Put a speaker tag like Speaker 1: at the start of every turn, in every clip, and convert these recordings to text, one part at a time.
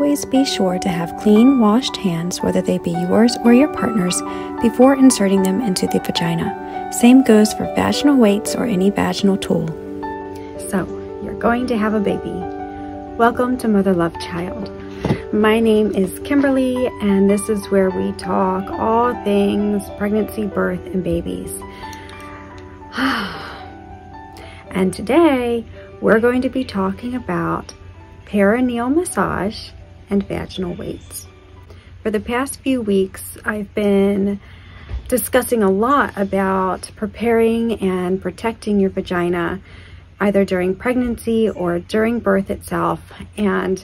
Speaker 1: always be sure to have clean, washed hands, whether they be yours or your partner's, before inserting them into the vagina. Same goes for vaginal weights or any vaginal tool. So, you're going to have a baby. Welcome to Mother Love Child. My name is Kimberly, and this is where we talk all things pregnancy, birth, and babies. And today, we're going to be talking about perineal massage and vaginal weights. For the past few weeks, I've been discussing a lot about preparing and protecting your vagina, either during pregnancy or during birth itself. And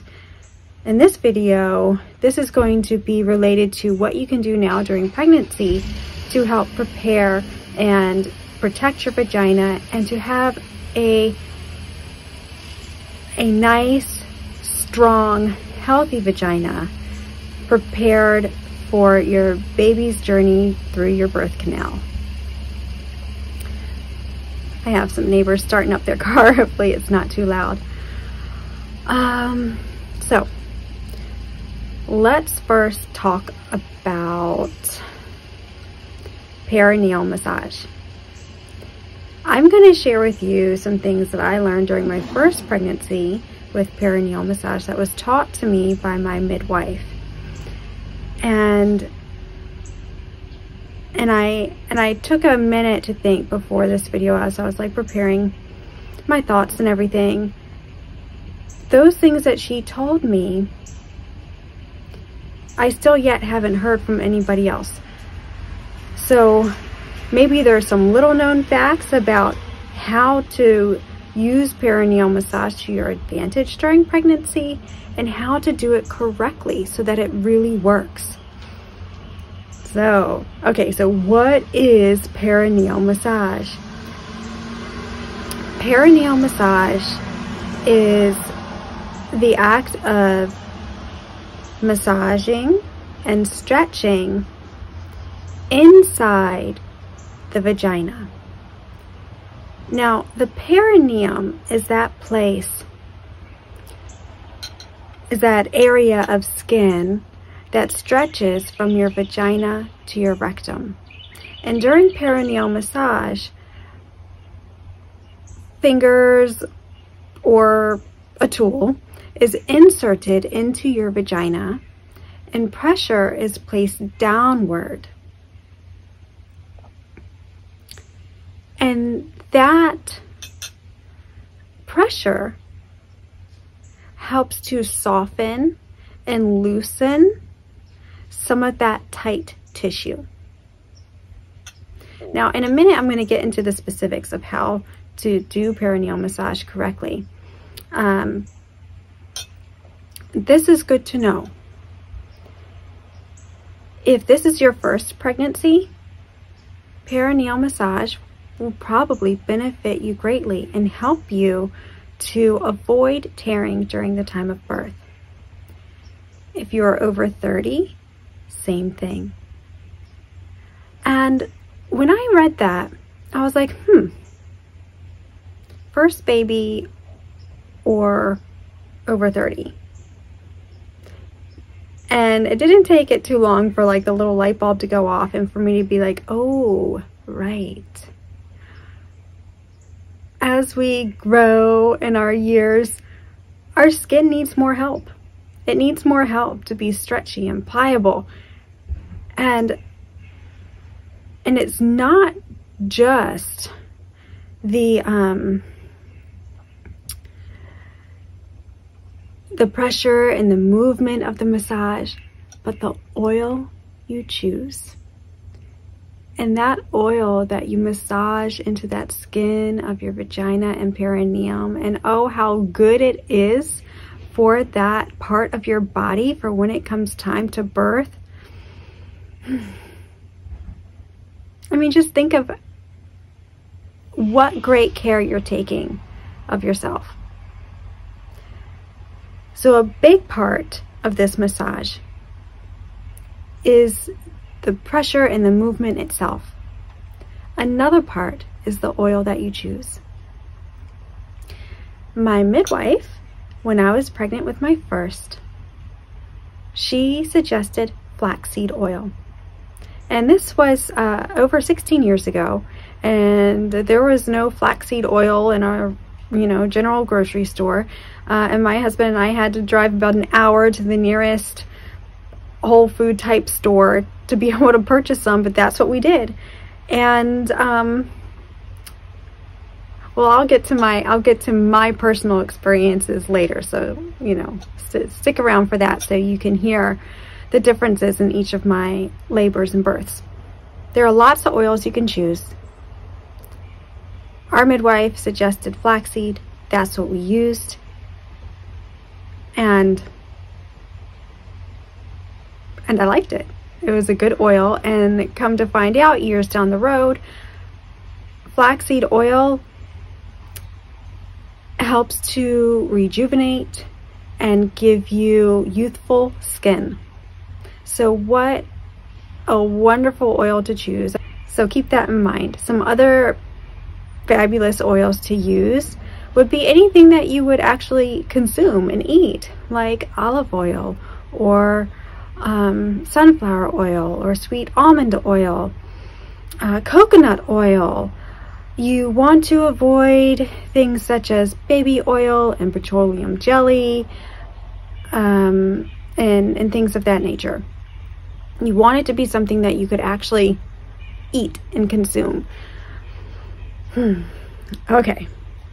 Speaker 1: in this video, this is going to be related to what you can do now during pregnancy to help prepare and protect your vagina and to have a nice, strong, healthy vagina prepared for your baby's journey through your birth canal. I have some neighbors starting up their car. Hopefully it's not too loud. So let's first talk about perineal massage. I'm going to share with you some things that I learned during my first pregnancy with perineal massage that was taught to me by my midwife. And I took a minute to think before this video as I was like preparing my thoughts and everything. Those things that she told me, I still yet haven't heard from anybody else. So maybe there's some little known facts about how to use perineal massage to your advantage during pregnancy and how to do it correctly so that it really works. So, okay, so what is perineal massage? Perineal massage is the act of massaging and stretching inside the vagina. Now, the perineum is that place, is that area of skin that stretches from your vagina to your rectum. And during perineal massage, fingers or a tool is inserted into your vagina and pressure is placed downward. And that pressure helps to soften and loosen some of that tight tissue. Now, in a minute, I'm going to get into the specifics of how to do perineal massage correctly. This is good to know. If this is your first pregnancy, perineal massage will probably benefit you greatly and help you to avoid tearing during the time of birth. If you're over 30, same thing. And when I read that, I was like, first baby or over 30. And it didn't take it too long for like the little light bulb to go off and for me to be like, oh, right. As we grow in our years, our skin needs more help. It needs more help to be stretchy and pliable. And it's not just the pressure and the movement of the massage, but the oil you choose. And that oil that you massage into that skin of your vagina and perineum, and oh, how good it is for that part of your body for when it comes time to birth. I mean, just think of what great care you're taking of yourself. So a big part of this massage is the pressure and the movement itself. Another part is the oil that you choose. My midwife, when I was pregnant with my first, she suggested flaxseed oil. And this was over 16 years ago, and there was no flaxseed oil in our, general grocery store. And my husband and I had to drive about an hour to the nearest Whole Food type store to be able to purchase some, but that's what we did. And well, I'll get to my personal experiences later, so stick around for that so you can hear the differences in each of my labors and births. There are lots of oils you can choose. Our midwife suggested flaxseed. That's what we used. And I liked it. It was a good oil, and come to find out years down the road, flaxseed oil helps to rejuvenate and give you youthful skin. So what a wonderful oil to choose. So keep that in mind. Some other fabulous oils to use would be anything that you would actually consume and eat, like olive oil or sunflower oil or sweet almond oil, coconut oil. You want to avoid things such as baby oil and petroleum jelly and things of that nature. You want it to be something that you could actually eat and consume. Okay,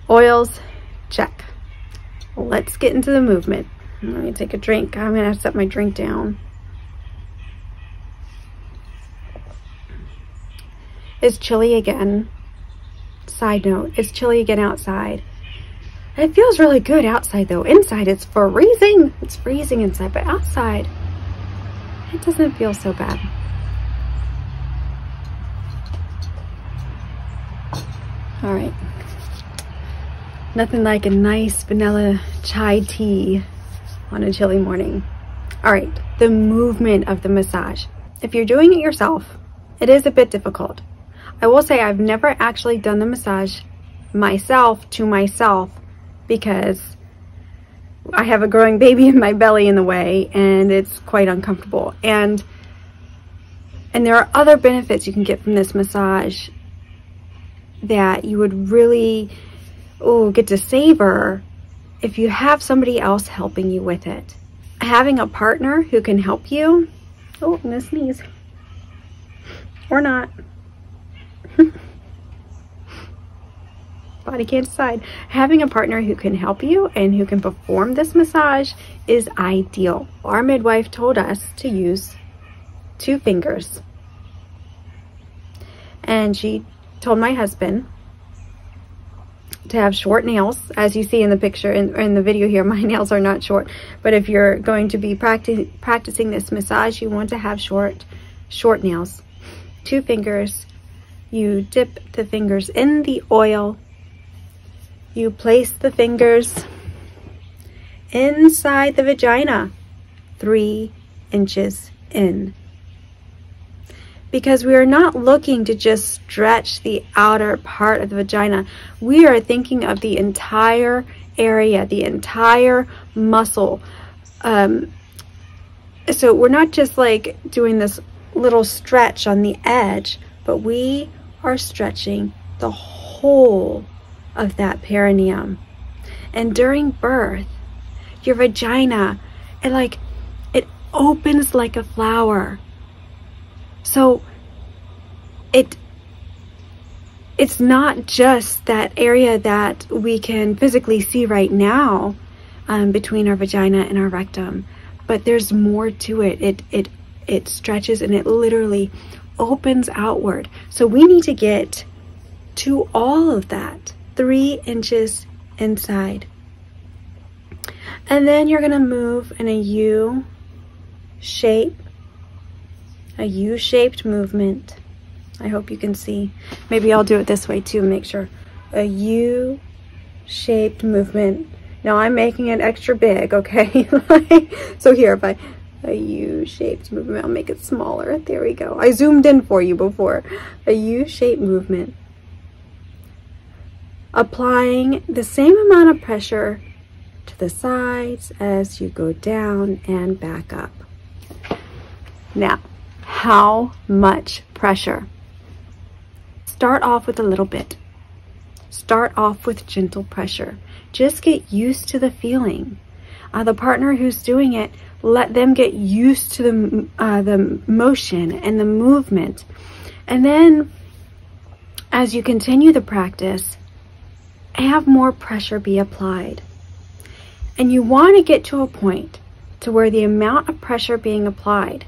Speaker 1: oils, check. Let's get into the movement. Let me take a drink. I'm gonna have to set my drink down. It's chilly again. Side note, it's chilly again outside. It feels really good outside though. Inside it's freezing. It's freezing inside, but outside it doesn't feel so bad. All right. Nothing like a nice vanilla chai tea on a chilly morning. All right, the movement of the massage. If you're doing it yourself, it is a bit difficult. I will say I've never actually done the massage myself to myself because I have a growing baby in my belly in the way, and it's quite uncomfortable. And there are other benefits you can get from this massage that you would really get to savor if you have somebody else helping you with it. Having a partner who can help you, I'm gonna sneeze, or not. Body can't decide. Having a partner who can help you and who can perform this massage is ideal. Our midwife told us to use 2 fingers, and she told my husband to have short nails. As you see in the picture, in the video here, my nails are not short, but if you're going to be practicing this massage, you want to have short nails. 2 fingers. You dip the fingers in the oil. You place the fingers inside the vagina, 3 inches in. Because we are not looking to just stretch the outer part of the vagina. We are thinking of the entire area, the entire muscle. So we're not just like doing this little stretch on the edge, but we are stretching the whole of that perineum. And during birth, your vagina, it opens like a flower. So it's not just that area that we can physically see right now between our vagina and our rectum, but there's more to it. It stretches and it literally opens outward. So we need to get to all of that, 3 inches inside. And then you're gonna move in a U-shaped movement. I hope you can see. Maybe I'll do it this way too, make sure. A U-shaped movement. Now I'm making it extra big, okay? So here, if a U-shaped movement, I'll make it smaller. There we go. I zoomed in for you before. A U-shaped movement. Applying the same amount of pressure to the sides as you go down and back up. Now, how much pressure? Start off with a little bit. Start off with gentle pressure. Just get used to the feeling. The partner who's doing it, let them get used to the motion and the movement. And then as you continue the practice, have more pressure be applied. And you want to get to a point to where the amount of pressure being applied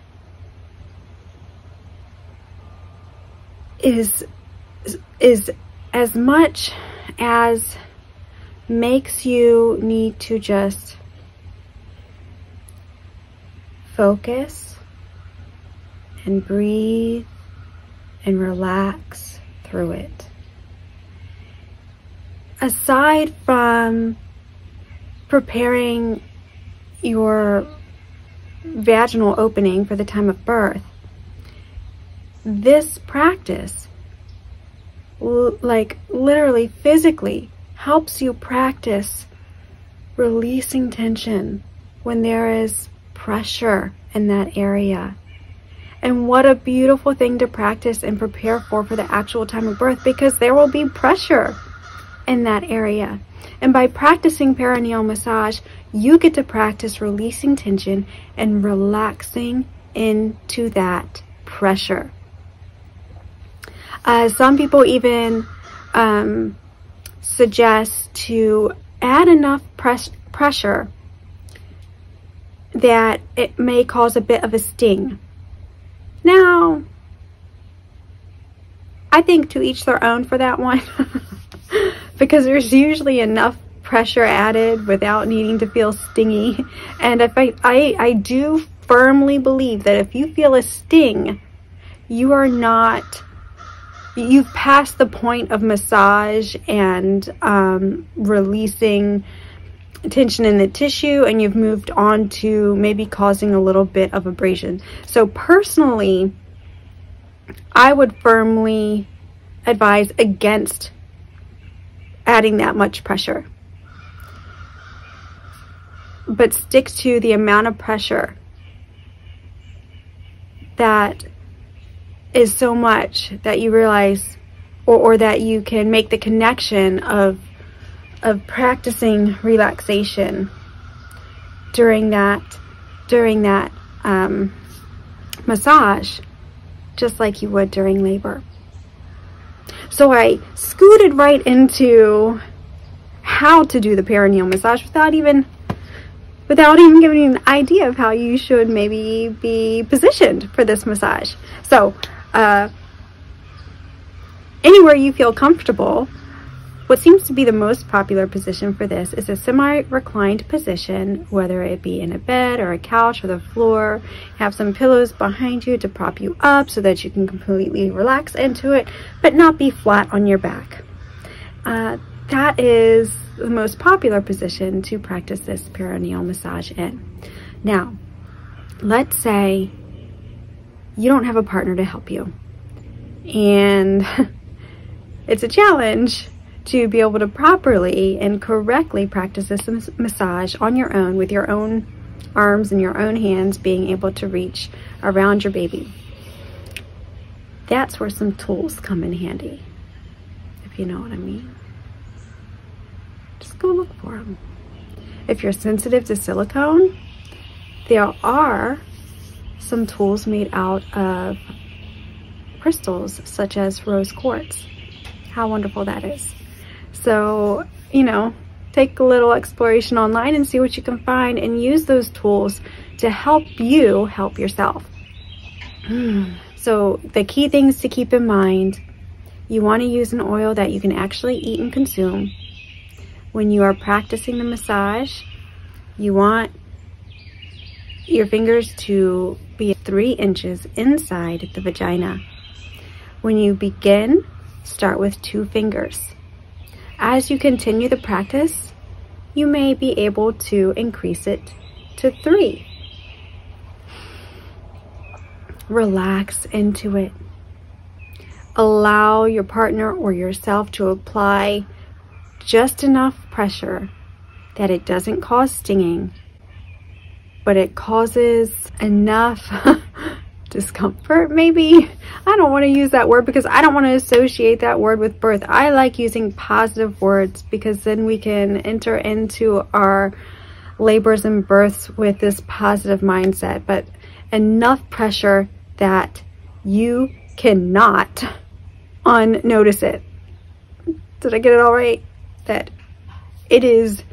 Speaker 1: is as much as makes you need to just focus and breathe and relax through it. Aside from preparing your vaginal opening for the time of birth, this practice, like literally physically, helps you practice releasing tension when there is pressure in that area. And what a beautiful thing to practice and prepare for the actual time of birth, because there will be pressure in that area. And by practicing perineal massage, you get to practice releasing tension and relaxing into that pressure. Some people even suggest to add enough pressure that it may cause a bit of a sting. Now, I think to each their own for that one, because there's usually enough pressure added without needing to feel stingy. And if I do firmly believe that if you feel a sting, you've passed the point of massage and releasing tension in the tissue, and you've moved on to maybe causing a little bit of abrasion. So personally, I would firmly advise against adding that much pressure, but stick to the amount of pressure that is so much that you realize, or that you can make the connection of practicing relaxation during that massage, just like you would during labor. So I scooted right into how to do the perineal massage without even giving you an idea of how you should maybe be positioned for this massage. So anywhere you feel comfortable. What seems to be the most popular position for this is a semi-reclined position, whether it be in a bed or a couch or the floor. Have some pillows behind you to prop you up so that you can completely relax into it, but not be flat on your back. That is the most popular position to practice this perineal massage in. Now, let's say you don't have a partner to help you, and it's a challenge to be able to properly and correctly practice this massage on your own, with your own arms and your own hands being able to reach around your baby. That's where some tools come in handy, if you know what I mean. Just go look for them. If you're sensitive to silicone, there are some tools made out of crystals such as rose quartz. How wonderful that is. So, you know, take a little exploration online and see what you can find, and use those tools to help you help yourself. So the key things to keep in mind: you want to use an oil that you can actually eat and consume. When you are practicing the massage, you want your fingers to be 3 inches inside the vagina. When you begin, start with 2 fingers. As you continue the practice, you may be able to increase it to 3. Relax into it. Allow your partner or yourself to apply just enough pressure that it doesn't cause stinging, but it causes enough discomfort, maybe. I don't want to use that word because I don't want to associate that word with birth. I like using positive words because then we can enter into our labors and births with this positive mindset, but enough pressure that you cannot unnotice it. Did I get it all right? That it is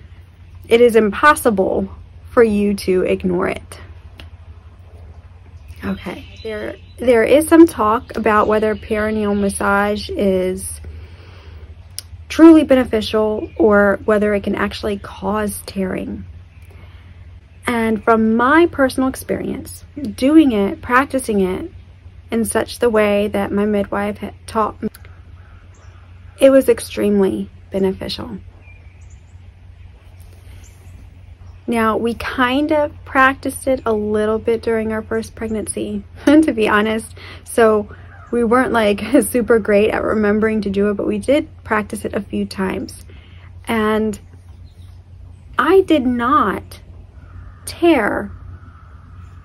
Speaker 1: impossible for you to ignore it. Okay, there is some talk about whether perineal massage is truly beneficial or whether it can actually cause tearing. And from my personal experience, doing it, practicing it in such the way that my midwife had taught me, it was extremely beneficial. Now, we kind of practiced it a little bit during our first pregnancy, to be honest. So we weren't like super great at remembering to do it, but we did practice it a few times. And I did not tear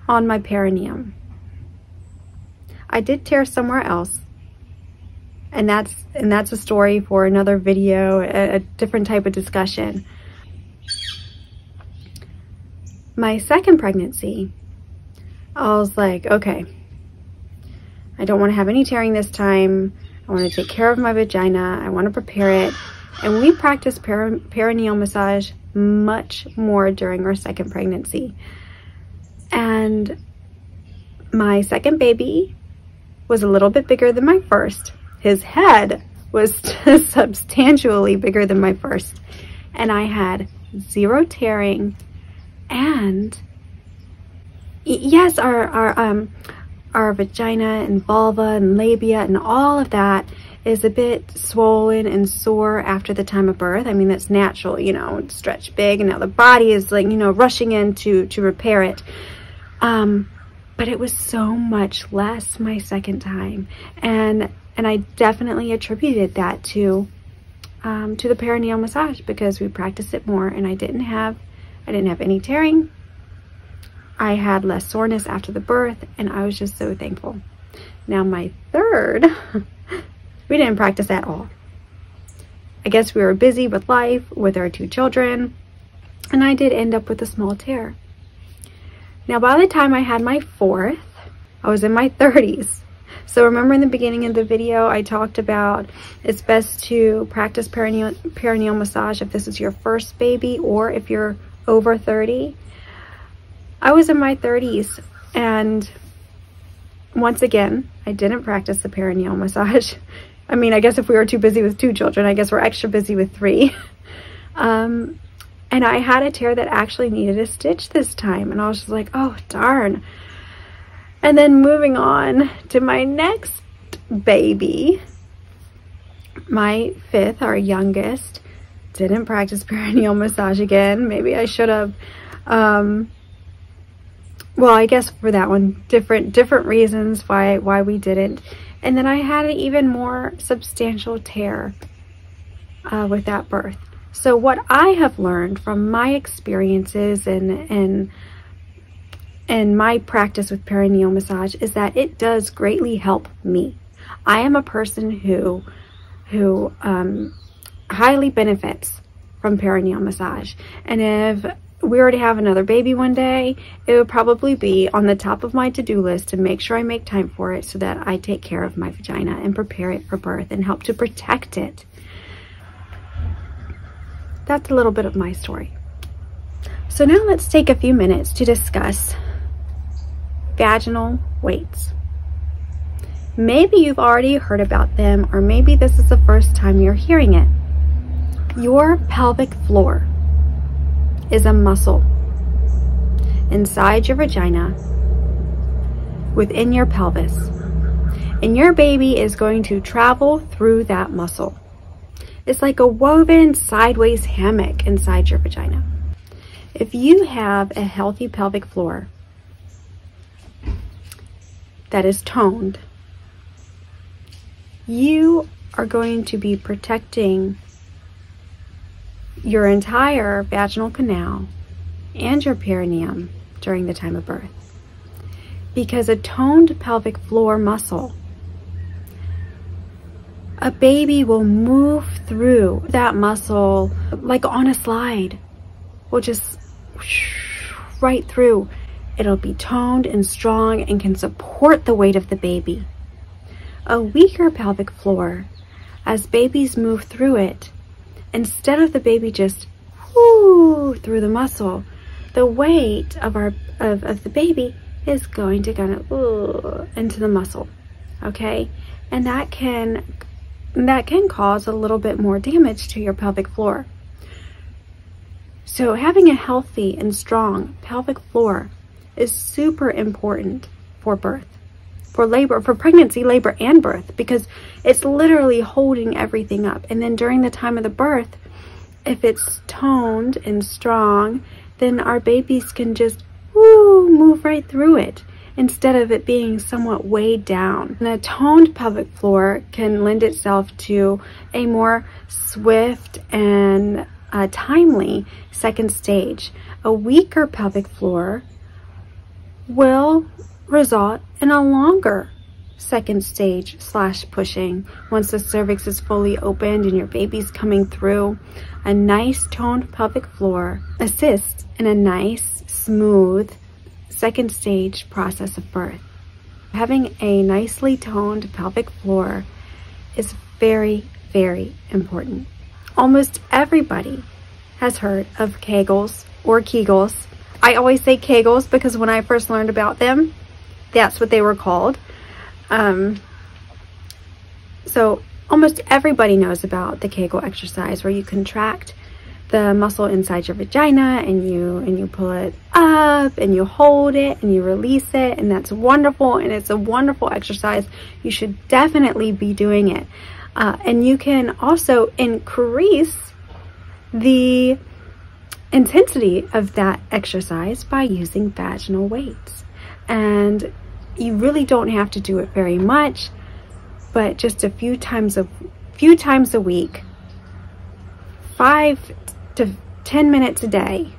Speaker 1: on my perineum. I did tear somewhere else. And that's a story for another video, a different type of discussion. My second pregnancy, I was like, okay, I don't want to have any tearing this time. I want to take care of my vagina. I want to prepare it. And we practiced perineal massage much more during our second pregnancy. And my second baby was a little bit bigger than my first. His head was substantially bigger than my first. And I had zero tearing. And yes, our vagina and vulva and labia and all of that is a bit swollen and sore after the time of birth. I mean, that's natural, you know, it's stretched big, and now the body is like, you know, rushing in to repair it. But it was so much less my second time. And I definitely attributed that to the perineal massage because we practiced it more, and I didn't have any tearing. I had less soreness after the birth, and I was just so thankful. Now my third, we didn't practice at all. I guess we were busy with life, with our 2 children, and I did end up with a small tear. Now by the time I had my fourth, I was in my 30s. So remember in the beginning of the video, I talked about it's best to practice perineal massage if this is your first baby or if you're over 30. I was in my 30s, and once again, I didn't practice the perineal massage. I mean, I guess if we were too busy with 2 children, I guess we're extra busy with 3. And I had a tear that actually needed a stitch this time, and I was just like, oh, darn. And then moving on to my next baby, my 5th, our youngest, didn't practice perineal massage again. Maybe I should have. Well, I guess for that one, different reasons why we didn't. And then I had an even more substantial tear with that birth. So what I have learned from my experiences and my practice with perineal massage is that it does greatly help me. I am a person who highly benefits from perineal massage. And if we were to have another baby one day, it would probably be on the top of my to-do list to make sure I make time for it so that I take care of my vagina and prepare it for birth and help to protect it. That's a little bit of my story. So now let's take a few minutes to discuss vaginal weights. Maybe you've already heard about them, or maybe this is the first time you're hearing it. Your pelvic floor is a muscle inside your vagina within your pelvis, and your baby is going to travel through that muscle. It's like a woven sideways hammock inside your vagina. If you have a healthy pelvic floor that is toned, you are going to be protecting your entire vaginal canal and your perineum during the time of birth. because a toned pelvic floor muscle, a baby will move through that muscle like on a slide. Will just right through. It'll be toned and strong and can support the weight of the baby. A weaker pelvic floor, as babies move through it, instead of the baby just through the muscle, the weight of the baby is going to kind of into the muscle, okay? And that can cause a little bit more damage to your pelvic floor. So having a healthy and strong pelvic floor is super important for birth, for labor, for pregnancy, labor, and birth, because it's literally holding everything up. And then during the time of the birth, if it's toned and strong, then our babies can just move right through it instead of it being somewhat weighed down. And a toned pelvic floor can lend itself to a more swift and timely second stage. A weaker pelvic floor will result in a longer second stage / pushing once the cervix is fully opened and your baby's coming through. A nice toned pelvic floor assists in a nice, smooth second stage process of birth. Having a nicely toned pelvic floor is very, very important. Almost everybody has heard of Kegels or Kegels. I always say Kegels because when I first learned about them, that's what they were called. So almost everybody knows about the Kegel exercise, where you contract the muscle inside your vagina and you pull it up and you hold it and you release it, and that's wonderful, and it's a wonderful exercise. You should definitely be doing it. And you can also increase the intensity of that exercise by using vaginal weights. And you really don't have to do it very much, but just a few times a week, 5 to 10 minutes a day,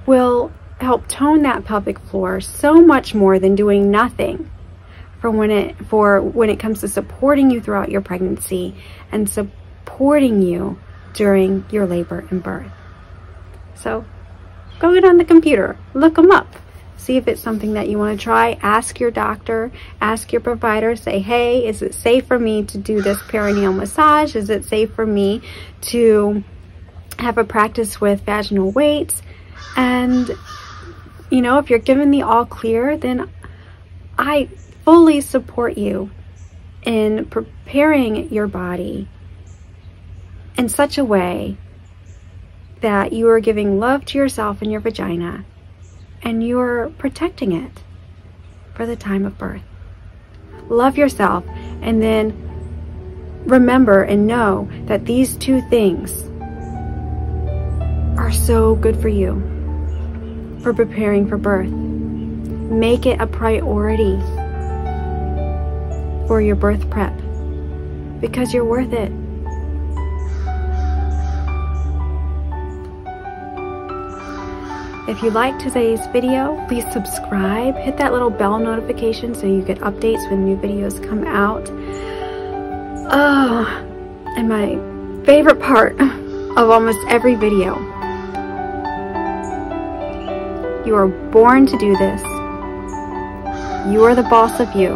Speaker 1: will help tone that pelvic floor so much more than doing nothing for when it comes to supporting you throughout your pregnancy and supporting you during your labor and birth. So go get on the computer, look them up, see if it's something that you want to try. Ask your doctor, ask your provider, say, hey, is it safe for me to do this perineal massage? Is it safe for me to have a practice with vaginal weights? And you know, if you're given the all clear, then I fully support you in preparing your body in such a way that you are giving love to yourself and your vagina, and you're protecting it for the time of birth. Love yourself, and then remember and know that these two things are so good for you for preparing for birth. Make it a priority for your birth prep, because you're worth it. If you liked today's video, please subscribe, hit that little bell notification so you get updates when new videos come out. Oh, and my favorite part of almost every video, you are born to do this. You are the boss of you,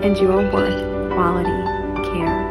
Speaker 1: and you are worth quality care.